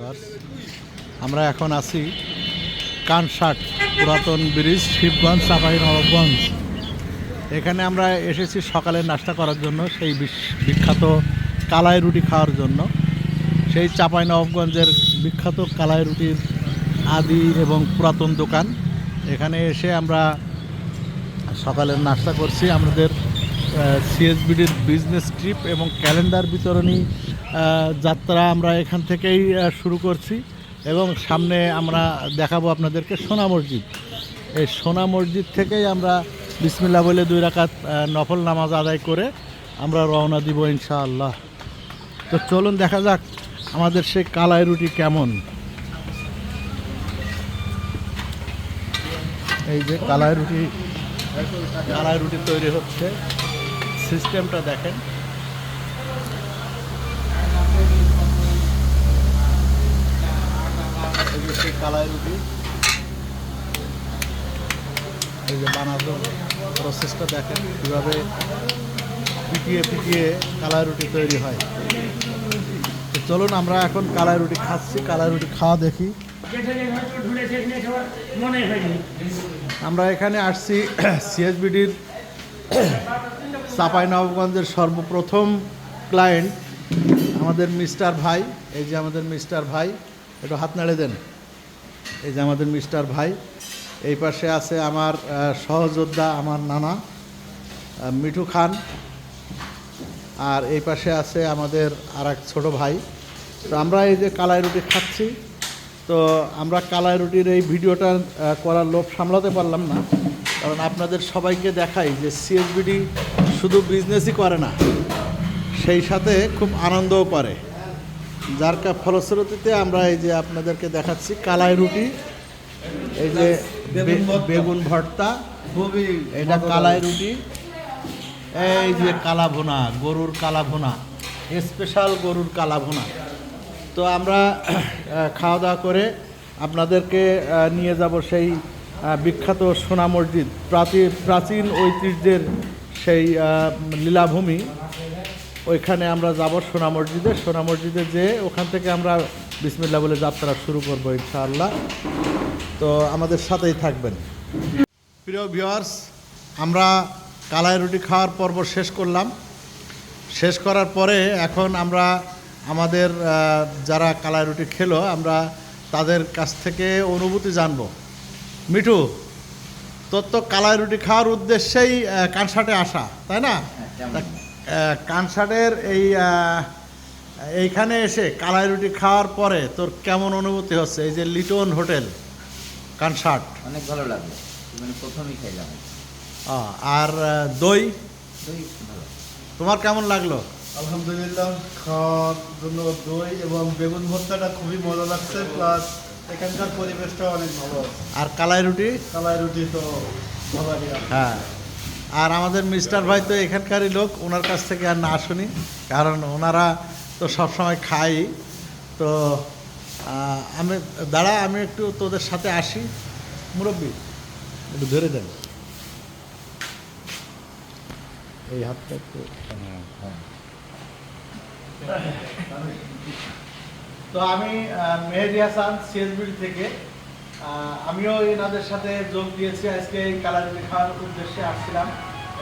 Viewers, আমরা এখন আছি কানসাট পুরাতন ব্রিজ, শিবগঞ্জ, চাঁপাইনবাবগঞ্জ। এখানে আমরা এসেছি সকালের নাস্তা করার জন্য, সেই বিখ্যাত কালাই রুটি খাওয়ার জন্য। সেই চাঁপাইনবাবগঞ্জের বিখ্যাত কালাই রুটির আদি এবং পুরাতন দোকান। এখানে এসে আমরা সকালের নাস্তা করছি। আমাদের সিএসবিডির বিজনেস ট্রিপ এবং ক্যালেন্ডার বিতরণী যাত্রা আমরা এখান থেকেই শুরু করছি এবং সামনে আমরা দেখাবো আপনাদেরকে সোনা মসজিদ। এই সোনা মসজিদ থেকেই আমরা বিসমিল্লাহ বলে 2 রাকাত নফল নামাজ আদায় করে আমরা রওনা দিব ইনশাআল্লাহ। তো চলুন দেখা যাক আমাদের সেই কালাই রুটি কেমন। এই যে কালাই রুটি তৈরি হচ্ছে, সিস্টেমটা দেখেন। এই যে সেই কালাই রুটি, এই যে বানানোর প্রসেসটা দেখেন, কীভাবে পিটিয়ে কালাই রুটি তৈরি হয়। তো চলুন আমরা এখন কালাই রুটি খাচ্ছি, কালাই রুটি খাওয়া দেখি। আমরা এখানে আসছি সিএসবিডির চাঁপাইনবাবগঞ্জের সর্বপ্রথম ক্লায়েন্ট আমাদের মিস্টার ভাই। এই যে আমাদের মিস্টার ভাই, একটু হাত নাড়ে দেন। এই যে আমাদের মিস্টার ভাই। এই পাশে আছে আমার সহযোদ্ধা, আমার নানা মিঠু খান। আর এই পাশে আছে আমাদের আর এক ছোটো ভাই। তো আমরা এই যে কালাই রুটি খাচ্ছি। তো আমরা কালাই রুটির এই ভিডিওটা করার লোভ সামলাতে পারলাম না, কারণ আপনাদের সবাইকে দেখাই যে সিএসবিডি শুধু বিজনেসই করে না, সেই সাথে খুব আনন্দও করে। যার ফলশ্রুতিতে আমরা এই যে আপনাদেরকে দেখাচ্ছি কালাই রুটি, এই যে বেগুন ভর্তা, এটা কালাই রুটি, এই যে কালা ভুনা, গরুর কালা ভুনা, স্পেশাল গরুর কালা ভুনা। তো আমরা খাওয়া দাওয়া করে আপনাদেরকে নিয়ে যাব সেই বিখ্যাত সোনা মসজিদ, প্রাচীন ঐতিহ্যের সেই লীলাভূমি। ওইখানে আমরা যাব সোনা মসজিদে যেয়ে ওখান থেকে আমরা বিসমিল্লাহ বলে যাত্রা শুরু করবো ইনশাআল্লাহ। তো আমাদের সাথেই থাকবেন। প্রিয় ভিউয়ার্স, আমরা কালাই রুটি খাওয়ার পর্ব শেষ করলাম। শেষ করার পরে এখন আমরা আমাদের যারা কালাই রুটি খেলো, আমরা তাদের কাছ থেকে অনুভূতি জানব। মিঠু, তোর তো কালাই রুটি খাওয়ার উদ্দেশ্যেই কানসাটে আসা, তাই না? কানসাটের এইখানে এসে কালাই রুটি খাওয়ার পরে তোর কেমন অনুভূতি হচ্ছে? এই যে লিটন হোটেল কানসাট, অনেক ভালো লাগলো, মানে প্রথমেই খাইলাম। আর দই ভালো। তোমার কেমন লাগলো? আলহামদুলিল্লাহ, খাওয়ার জন্য দই এবং বেগুন ভর্তাটা খুবই মজা লাগছে, প্লাস এখানকার পরিবেশটা অনেক ভালো আছে। আর কালাই রুটি তো ভালো লাগে। হ্যাঁ, আর আমাদের মিস্টার ভাই তো এখানকারই লোক, ওনার কাছ থেকে আর না শুনি, কারণ ওনারা তো সবসময় খাই। তো আমি একটু তোদের সাথে আসি। মুরব্বি একটু ধরে দেন এই হাতটা একটু। তো আমি মেহেদি হাসান, সিএসবিডি থেকে। আমিও এনাদের সাথে যোগ দিয়েছি। আজকে এই কালাই রুটি খাওয়ার উদ্দেশ্যে আসছিলাম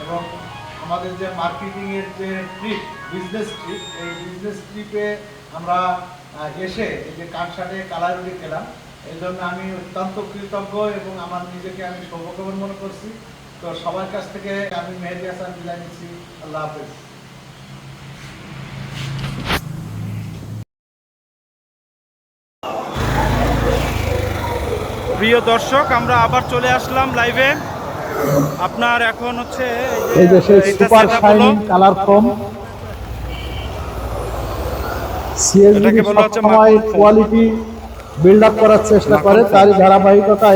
এবং আমাদের যে মার্কেটিংয়ের যে ট্রিপ, বিজনেস ট্রিপ, এই বিজনেস ট্রিপে আমরা এসে এই যে কানসাটে কালাই রুটি খেলাম। এই জন্য আমি অত্যন্ত কৃতজ্ঞ এবং আমার নিজেকে আমি সৌভাগ্যবান মনে করছি। তো সবার কাছ থেকে আমি মেহেদি হাসান বিদায় নিচ্ছি। আল্লাহ হাফেজ। প্রিয় দর্শক, আমরা আবার চলে আসলাম লাইভে। আপনার এখন হচ্ছে এই যে সেই super shining colour foam, CSB সবসময় কোয়ালিটি বিল্ড আপ করার চেষ্টা করে, তারই ধারাবাহিকতায়